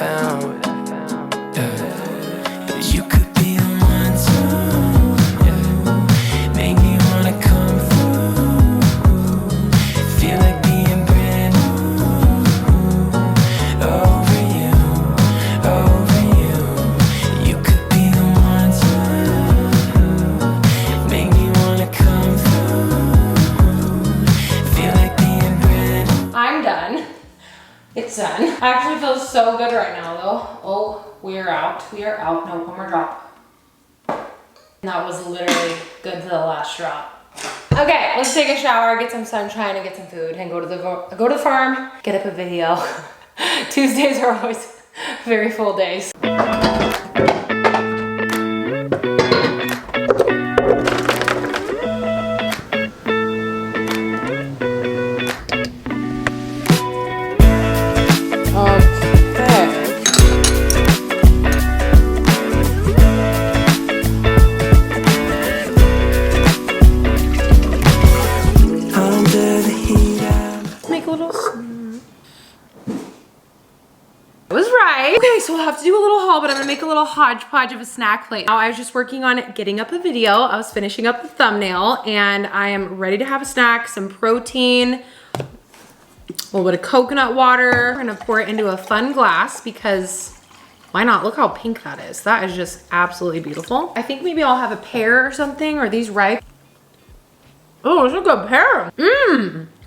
found. Yeah. You could be the one to, yeah, make me wanna come through. Feel like being brand new. Over you, over you. You could be the one to make me wanna come through. Feel like being brand new. I'm done. It's done. I actually feel so good right now though. Oh, we are out. We are out. No, one more drop. And that was literally good to the last drop. Okay, let's take a shower, get some sunshine, and get some food, and go to the farm, get up a video. Tuesdays are always very full days. Okay, so we'll have to do a little haul, but I'm gonna make a little hodgepodge of a snack plate. Now, I was just working on getting up a video. I was finishing up the thumbnail, and I am ready to have a snack, some protein, a little bit of coconut water. I'm gonna pour it into a fun glass because why not? Look how pink that is. That is just absolutely beautiful. I think maybe I'll have a pear or something. Are these ripe? Oh, it's a good pear.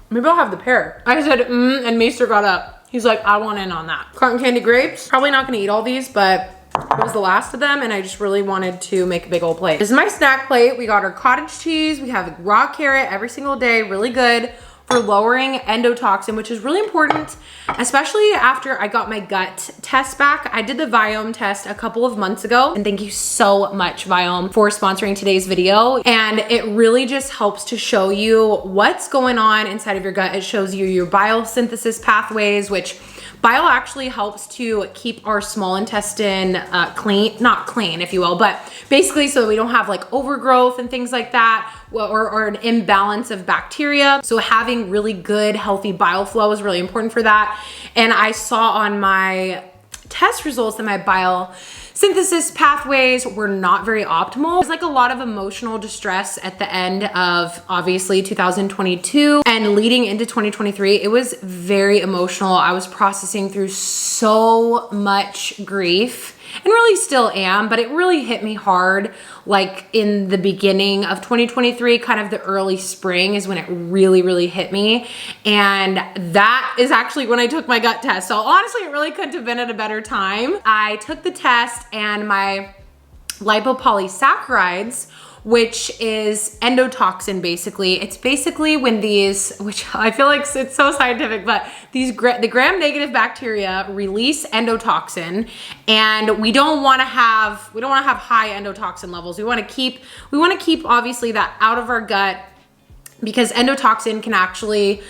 Maybe I'll have the pear. I said, and Maester got up. He's like, I want in on that. Cotton candy grapes. Probably not gonna eat all these, but it was the last of them and I just really wanted to make a big old plate. This is my snack plate. We got our cottage cheese. We have raw carrot every single day, really good for lowering endotoxin, which is really important, especially after I got my gut test back. I did the Viome test a couple of months ago, and thank you so much, Viome, for sponsoring today's video. And it really just helps to show you what's going on inside of your gut. It shows you your biosynthesis pathways, which bile actually helps to keep our small intestine not clean, if you will, but basically so we don't have like overgrowth and things like that, or an imbalance of bacteria. So having really good, healthy bile flow is really important for that. And I saw on my test results that my bile synthesis pathways were not very optimal. There's like a lot of emotional distress at the end of obviously 2022 and leading into 2023. It was very emotional. I was processing through so much grief and really still am, but it really hit me hard like in the beginning of 2023, kind of the early spring is when it really hit me. And that is actually when I took my gut test. So honestly, it really couldn't have been at a better time. I took the test and my lipopolysaccharides, which is endotoxin basically. It's basically when these, which I feel like it's so scientific, but the gram-negative bacteria release endotoxin, and we don't want to have high endotoxin levels. We want to keep obviously that out of our gut, because endotoxin can actually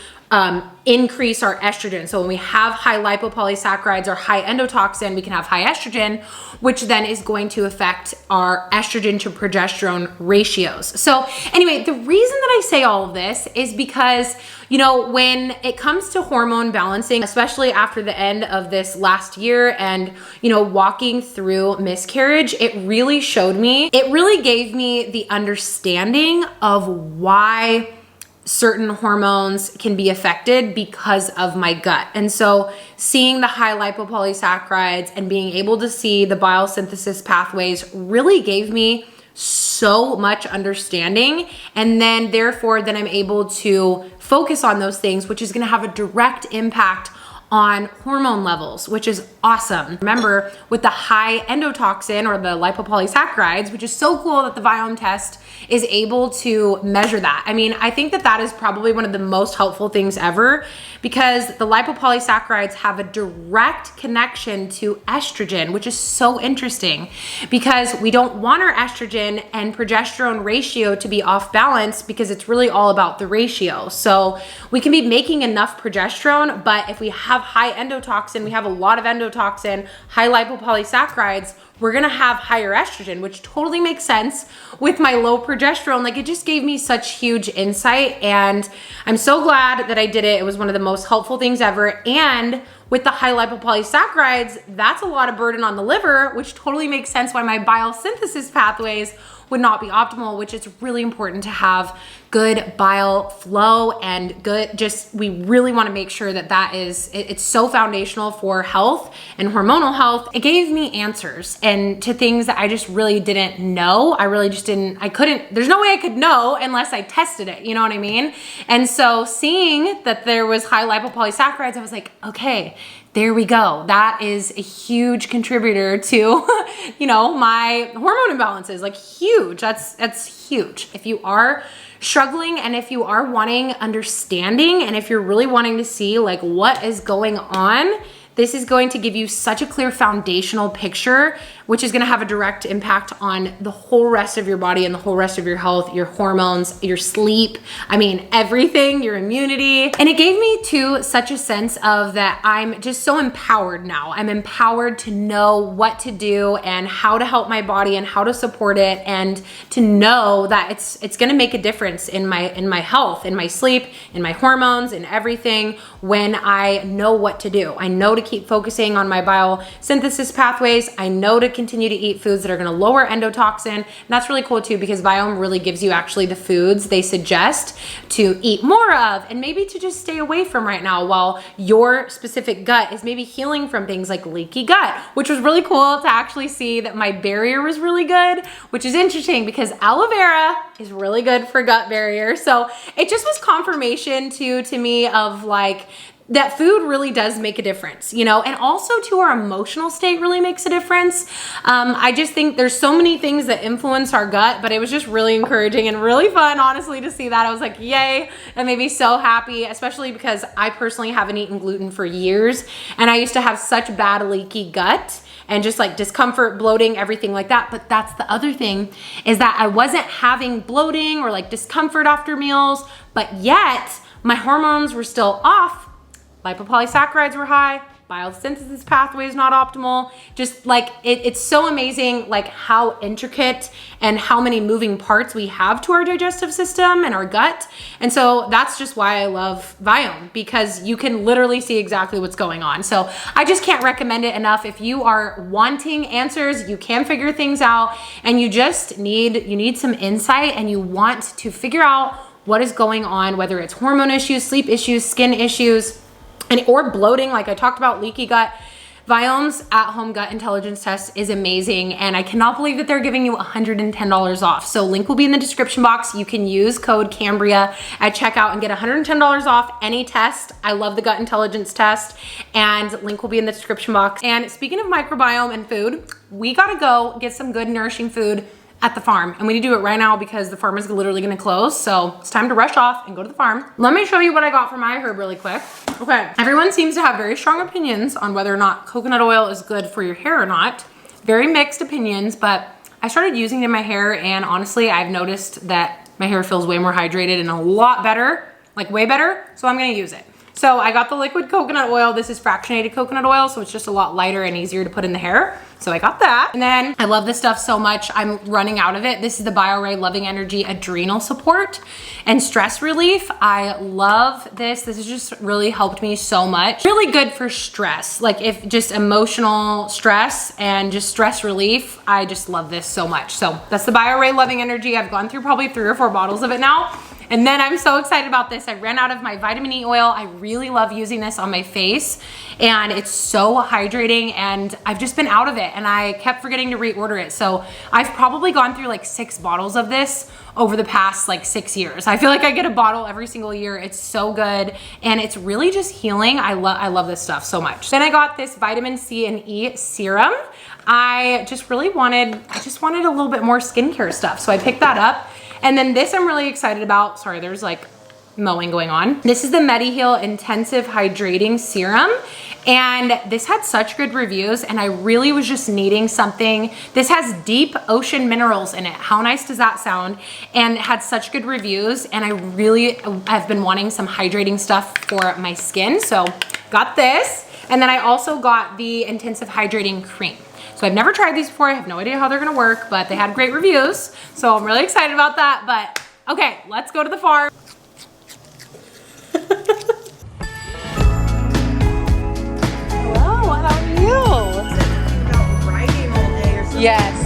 increase our estrogen. So when we have high lipopolysaccharides or high endotoxin, we can have high estrogen, which then is going to affect our estrogen to progesterone ratios. So anyway, the reason that I say all of this is because, you know, when it comes to hormone balancing, especially after the end of this last year and, you know, walking through miscarriage, it really gave me the understanding of why certain hormones can be affected because of my gut. And so seeing the high lipopolysaccharides and being able to see the biosynthesis pathways really gave me so much understanding. And then therefore, then I'm able to focus on those things, which is gonna have a direct impact on hormone levels, which is awesome. Remember, with the high endotoxin or the lipopolysaccharides, which is so cool that the Viome test is able to measure that. I mean, I think that that is probably one of the most helpful things ever, because the lipopolysaccharides have a direct connection to estrogen, which is so interesting because we don't want our estrogen and progesterone ratio to be off balance, because it's really all about the ratio. So we can be making enough progesterone, but if we have high endotoxin, we have a lot of endotoxin, high lipopolysaccharides, we're gonna have higher estrogen, which totally makes sense with my low progesterone. Like, it just gave me such huge insight, and I'm so glad that I did it. It was one of the most helpful things ever. And with the high lipopolysaccharides, that's a lot of burden on the liver, which totally makes sense why my bile synthesis pathways would not be optimal, which it's really important to have good bile flow and good, we really want to make sure that it's so foundational for health and hormonal health. It gave me answers and to things that I just really didn't know. There's no way I could know unless I tested it, you know what I mean? And so seeing that there was high lipopolysaccharides, I was like, okay, there we go. That is a huge contributor to, my hormone imbalances, like huge. That's huge. If you are struggling and if you are wanting understanding and if you're really wanting to see like what is going on, this is going to give you such a clear foundational picture, which is gonna have a direct impact on the whole rest of your body and the whole rest of your health, your hormones, your sleep, everything, your immunity. And it gave me too such a sense of that I'm just so empowered now. I'm empowered to know what to do and how to help my body and how to support it, and to know that it's gonna make a difference in my health, in my sleep, in my hormones, in everything when I know what to do. I know to keep focusing on my bile synthesis pathways. I know to continue to eat foods that are gonna lower endotoxin. And that's really cool too, because Biome really gives you actually the foods they suggest to eat more of and maybe to just stay away from right now while your specific gut is maybe healing from things like leaky gut, which was really cool to actually see that my barrier was really good, which is interesting because aloe vera is really good for gut barrier. So it just was confirmation to me of like, that food really does make a difference, and also to our emotional state really makes a difference. I just think there's so many things that influence our gut, but it was just really encouraging and really fun, honestly, to see that. I was like, yay, that made me so happy, especially because I personally haven't eaten gluten for years, and I used to have such bad leaky gut and just like discomfort, bloating, everything like that. But that's the other thing, is that I wasn't having bloating or like discomfort after meals, but yet my hormones were still off. Lipopolysaccharides were high, biosynthesis pathway is not optimal. Just like it's so amazing like how intricate and how many moving parts we have to our digestive system and our gut. And so that's just why I love Biome, because you can literally see exactly what's going on. So I just can't recommend it enough. If you are wanting answers, you can figure things out, and you need some insight and you want to figure out what is going on, whether it's hormone issues, sleep issues, skin issues, or bloating, like I talked about, leaky gut. Biome's at-home gut intelligence test is amazing, and I cannot believe that they're giving you $110 off. So link will be in the description box. You can use code Cambria at checkout and get $110 off any test. I love the gut intelligence test, and link will be in the description box. And speaking of microbiome and food, we gotta go get some good nourishing food at the farm, and we need to do it right now because the farm is literally gonna close. So it's time to rush off and go to the farm. Let me show you what I got for my herb really quick. Okay, everyone seems to have very strong opinions on whether or not coconut oil is good for your hair or not. Very mixed opinions, but I started using it in my hair, and honestly, I've noticed that my hair feels way more hydrated and a lot better, like way better, so I'm gonna use it. So I got the liquid coconut oil. This is fractionated coconut oil, so it's just a lot lighter and easier to put in the hair. So I got that. And then I love this stuff so much, I'm running out of it. This is the BioRay Loving Energy Adrenal Support and Stress Relief. I love this. This has just really helped me so much. Really good for stress, like if just emotional stress and just stress relief. I just love this so much. So that's the BioRay Loving Energy. I've gone through probably 3 or 4 bottles of it now. And then I'm so excited about this. I ran out of my vitamin E oil. I really love using this on my face, and it's so hydrating, and I've just been out of it, and I kept forgetting to reorder it. So I've probably gone through like 6 bottles of this over the past like 6 years. I feel like I get a bottle every single year. It's so good, and it's really just healing. I love this stuff so much. Then I got this vitamin C and E serum. I just wanted a little bit more skincare stuff, so I picked that up. And then this I'm really excited about. Sorry, there's like mowing going on. This is the MediHeal Intensive Hydrating Serum. And this had such good reviews, and I really was just needing something. This has deep ocean minerals in it. How nice does that sound? And it had such good reviews, and I really have been wanting some hydrating stuff for my skin. So got this. And then I also got the Intensive Hydrating Cream. So I've never tried these before. I have no idea how they're gonna work, but they had great reviews. So I'm really excited about that. But okay, let's go to the farm. Hello, how are you? Writing all day or something. Yes.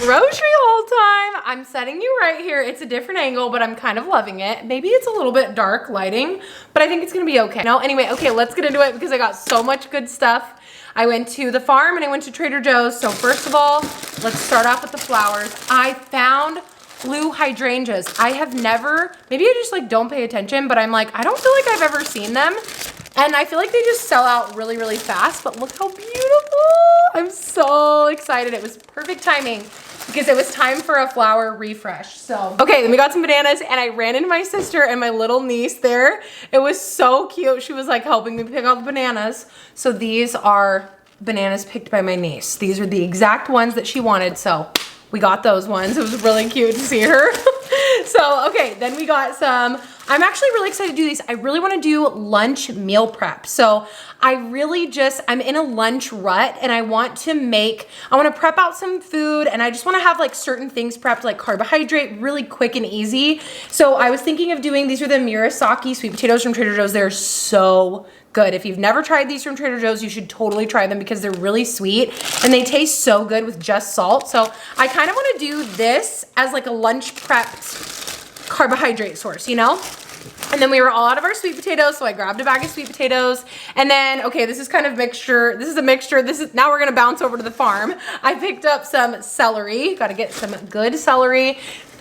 Grocery haul time. I'm setting you right here. It's a different angle, but I'm kind of loving it. Maybe it's a little bit dark lighting, but I think it's gonna be okay. No, anyway, okay, let's get into it because I got so much good stuff. I went to the farm and I went to Trader Joe's. So first of all, let's start off with the flowers. I found blue hydrangeas. I have never, maybe I just like don't pay attention, but I'm like, I don't feel like I've ever seen them. And I feel like they just sell out really, really fast, but look how beautiful. I'm so excited. It was perfect timing because it was time for a flower refresh. So, okay, then we got some bananas and I ran into my sister and my little niece there. It was so cute. She was like helping me pick out the bananas. So these are bananas picked by my niece. These are the exact ones that she wanted. So we got those ones. It was really cute to see her. So, okay, then we got some, I'm actually really excited to do these. I really wanna do lunch meal prep. So I'm in a lunch rut and I want to prep out some food and I just wanna have like certain things prepped, like carbohydrate, really quick and easy. So I was thinking of doing, these are the Murasaki sweet potatoes from Trader Joe's. They're so good. If you've never tried these from Trader Joe's, you should totally try them because they're really sweet and they taste so good with just salt. So I kind of want to do this as like a lunch prepped carbohydrate source, you know? And then we were all out of our sweet potatoes, so I grabbed a bag of sweet potatoes. And then, okay, this is kind of mixture. This is a mixture. Now we're gonna bounce over to the farm. I picked up some celery. Gotta get some good celery.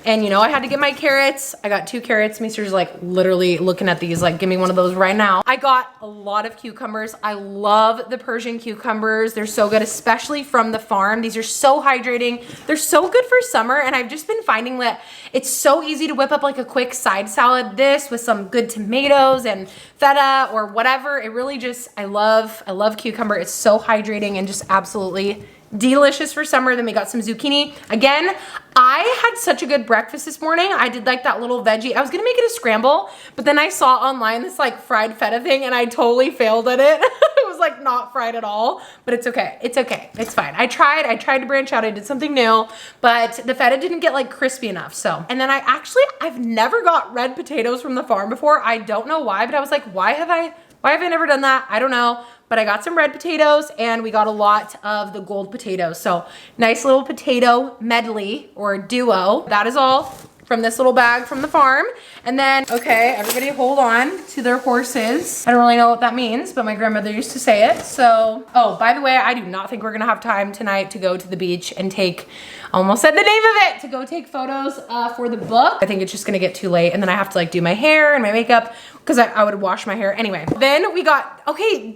And you know, I had to get my carrots. I got 2 carrots. Mister's like literally looking at these, like, give me one of those right now. I got a lot of cucumbers. I love the Persian cucumbers. They're so good, especially from the farm. These are so hydrating. They're so good for summer. And I've just been finding that it's so easy to whip up like a quick side salad this with some good tomatoes and feta or whatever. It really just, I love cucumber. It's so hydrating and just absolutely delicious for summer. Then we got some zucchini. Again, I had such a good breakfast this morning. I did like that little veggie. I was gonna make it a scramble, but then I saw online this like fried feta thing and I totally failed at it. It was like not fried at all, but it's okay. It's okay. It's fine. I tried to branch out. I did something new, but the feta didn't get like crispy enough. So, and then I've never got red potatoes from the farm before. I don't know why, but I was like, why have I never done that? I don't know. But I got some red potatoes and we got a lot of the gold potatoes. So nice little potato medley or duo. That is all from this little bag from the farm. And then, okay, everybody hold on to their horses. I don't really know what that means, but my grandmother used to say it. So, oh, by the way, I do not think we're gonna have time tonight to go to the beach and take, almost said the name of it, to go take photos for the book. I think it's just gonna get too late and then I have to like do my hair and my makeup because I would wash my hair anyway. Then we got, okay,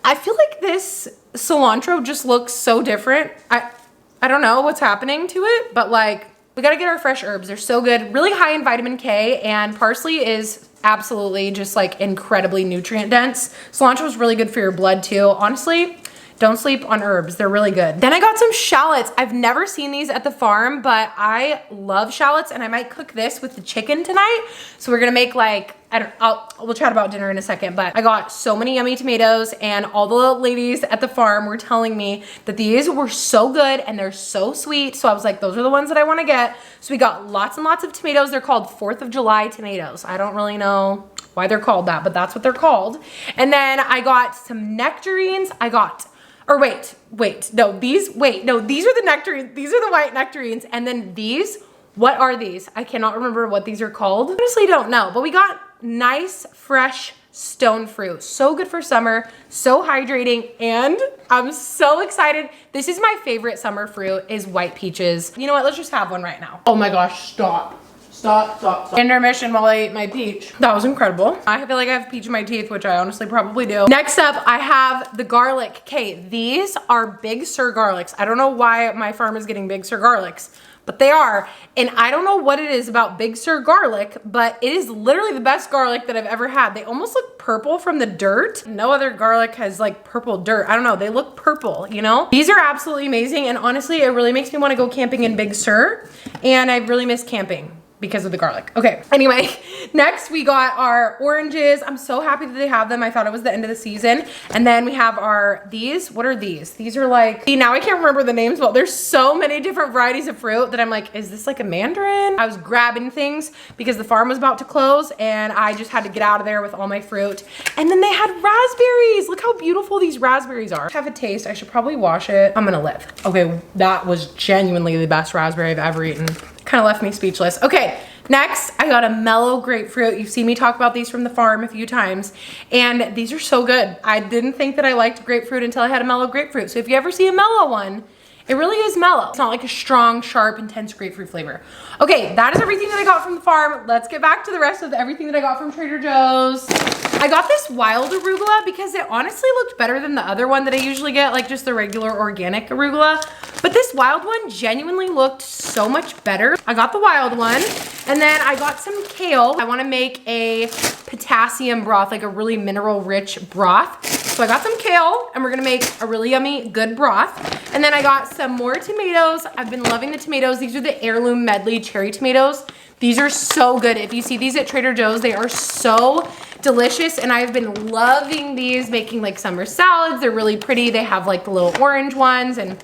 I feel like this cilantro just looks so different. I don't know what's happening to it, but like, we gotta get our fresh herbs. They're so good, really high in vitamin K, and parsley is absolutely just like incredibly nutrient dense. Cilantro is really good for your blood too. Honestly, don't sleep on herbs. They're really good. Then I got some shallots. I've never seen these at the farm, but I love shallots and I might cook this with the chicken tonight. So we're gonna make like, we'll chat about dinner in a second, but I got so many yummy tomatoes and all the ladies at the farm were telling me that these were so good and they're so sweet. So I was like, those are the ones that I wanna get. So we got lots and lots of tomatoes. They're called 4th of July tomatoes. I don't really know why they're called that, but that's what they're called. And then I got some nectarines. These are the nectarines. These are the white nectarines. And then these, what are these? I cannot remember what these are called. Honestly, don't know, but we got nice, fresh stone fruit. So good for summer, so hydrating, and I'm so excited. This is my favorite summer fruit is white peaches. You know what, let's just have one right now. Oh my gosh, stop. Stop. Intermission while I ate my peach. That was incredible. I feel like I have peach in my teeth, which I honestly probably do. Next up, I have the garlic. Okay, these are Big Sur garlics. I don't know why my farm is getting Big Sur garlics, but they are. And I don't know what it is about Big Sur garlic, but it is literally the best garlic that I've ever had. They almost look purple from the dirt. No other garlic has like purple dirt. I don't know, they look purple, you know? These are absolutely amazing, and honestly, it really makes me want to go camping in Big Sur, and I really miss camping because of the garlic. Okay, anyway, next we got our oranges. I'm so happy that they have them. I thought it was the end of the season. And then we have these, what are these? These are like, see, now I can't remember the names, but there's so many different varieties of fruit that I'm like, is this like a mandarin? I was grabbing things because the farm was about to close and I just had to get out of there with all my fruit. And then they had raspberries. Look how beautiful these raspberries are. Have a taste, I should probably wash it. I'm gonna live. Okay, that was genuinely the best raspberry I've ever eaten. Kind of left me speechless. Okay, next I got a mellow grapefruit. You've seen me talk about these from the farm a few times, and these are so good. I didn't think that I liked grapefruit until I had a mellow grapefruit. So if you ever see a mellow one, it really is mellow. It's not like a strong, sharp, intense grapefruit flavor. Okay, that is everything that I got from the farm. Let's get back to the rest of everything that I got from Trader Joe's. I got this wild arugula because it honestly looked better than the other one that I usually get, like just the regular organic arugula. But this wild one genuinely looked so much better. I got the wild one, and then I got some kale. I wanna make a potassium broth, like a really mineral rich broth. So I got some kale, and we're gonna make a really yummy, good broth. And then I got some more tomatoes. I've been loving the tomatoes. These are the heirloom medley cherry tomatoes. These are so good. If you see these at Trader Joe's, they are so delicious, and I've been loving these, making like summer salads. They're really pretty. They have like the little orange ones, and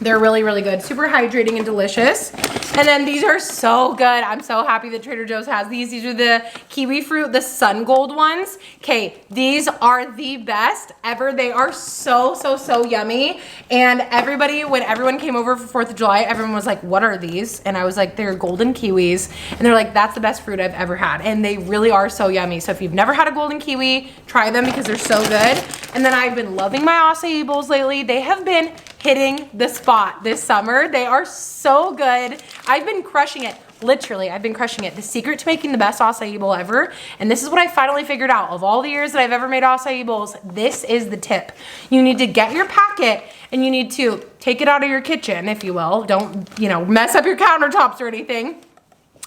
they're really, really good. Super hydrating and delicious. And then these are so good. I'm so happy that Trader Joe's has these. These are the kiwi fruit, the sun gold ones. Okay, these are the best ever. They are so, so, so yummy. And everybody, when everyone came over for 4th of July, everyone was like, what are these? And I was like, they're golden kiwis. And they're like, that's the best fruit I've ever had. And they really are so yummy. So if you've never had a golden kiwi, try them because they're so good. And then I've been loving my acai bowls lately. They have been hitting the spot this summer. They are so good. I've been crushing it. Literally, I've been crushing it. The secret to making the best acai bowl ever, and this is what I finally figured out. Of all the years that I've ever made acai bowls, this is the tip. You need to get your packet and you need to take it out of your kitchen, if you will. Don't, you know, mess up your countertops or anything.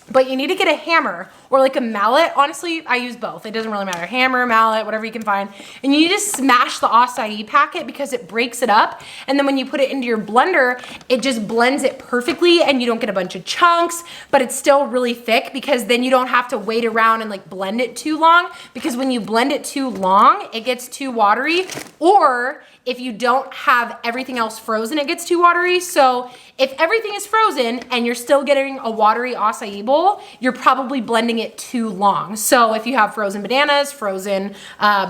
But you need to get a hammer or like a mallet. Honestly, I use both. It doesn't really matter. Hammer, mallet, whatever you can find. And you need to smash the acai packet because it breaks it up. And then when you put it into your blender, it just blends it perfectly and you don't get a bunch of chunks, but it's still really thick because then you don't have to wait around and like blend it too long, because when you blend it too long, it gets too watery, or if you don't have everything else frozen, it gets too watery. So if everything is frozen and you're still getting a watery acai bowl, you're probably blending it too long. So if you have frozen bananas, frozen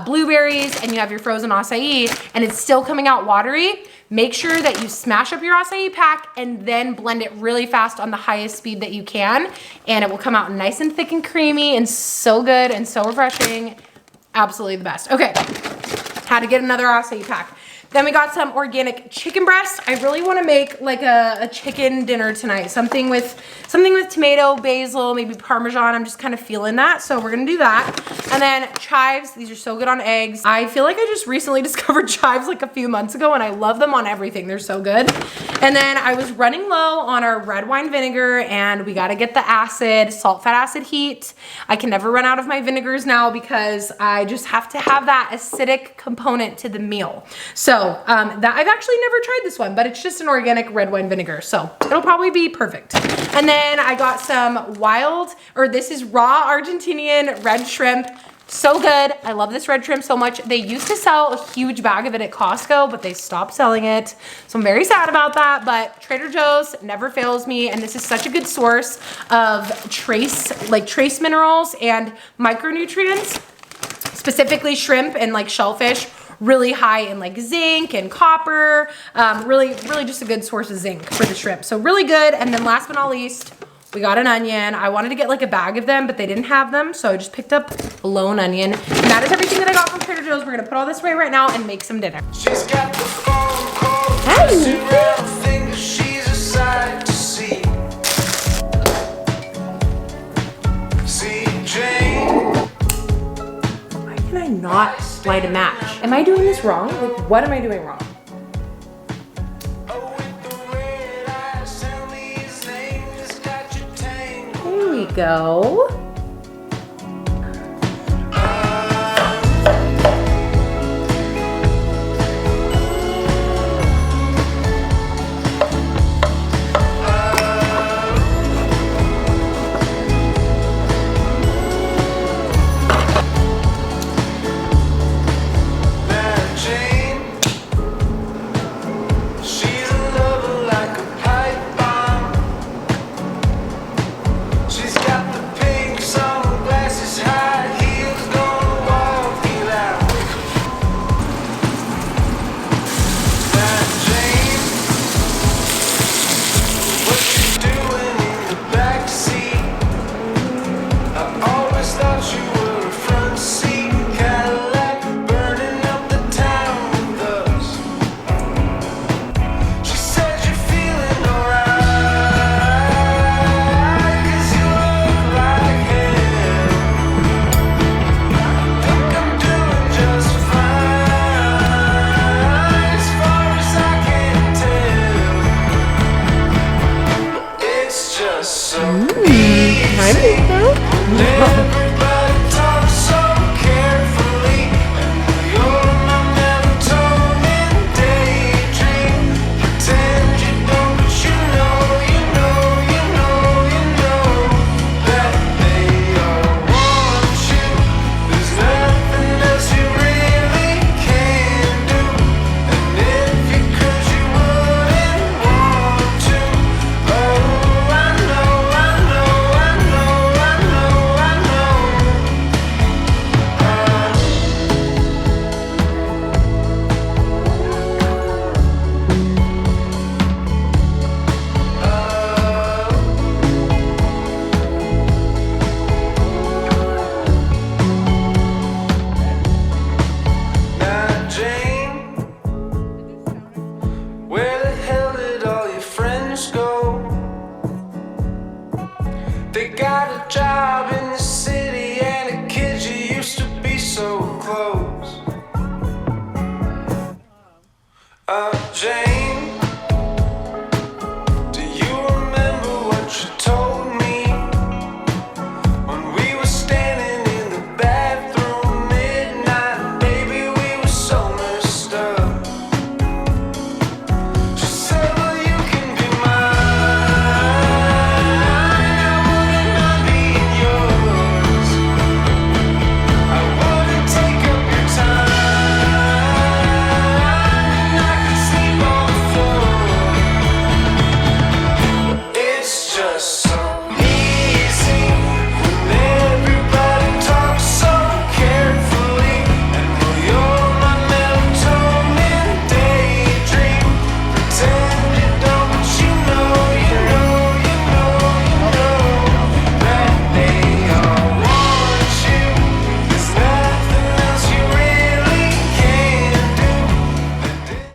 blueberries, and you have your frozen acai and it's still coming out watery, make sure that you smash up your acai pack and then blend it really fast on the highest speed that you can. And it will come out nice and thick and creamy and so good and so refreshing. Absolutely the best. Okay, had to get another acai pack. Then we got some organic chicken breast. I really want to make like a chicken dinner tonight. Something with tomato, basil, maybe Parmesan. I'm just kind of feeling that. So we're going to do that. And then chives. These are so good on eggs. I feel like I just recently discovered chives like a few months ago and I love them on everything. They're so good. And then I was running low on our red wine vinegar and we got to get the acid, salt, fat, acid, heat. I can never run out of my vinegars now because I just have to have that acidic component to the meal. So that I've actually never tried this one, but it's just an organic red wine vinegar. So it'll probably be perfect. And then I got some this is raw Argentinian red shrimp. So good. I love this red shrimp so much. They used to sell a huge bag of it at Costco, but they stopped selling it. So I'm very sad about that, but Trader Joe's never fails me. And this is such a good source of trace minerals and micronutrients, specifically shrimp and like shellfish. Really high in like zinc and copper. Really just a good source of zinc for the shrimp. So really good. And then last but not least, we got an onion. I wanted to get like a bag of them, but they didn't have them. So I just picked up a lone onion. And that is everything that I got from Trader Joe's. We're gonna put all this away right now and make some dinner. She's got the phone call, pressing around, thinking she's a sight to see. light a match. Am I doing this wrong? Like, what am I doing wrong? There we go.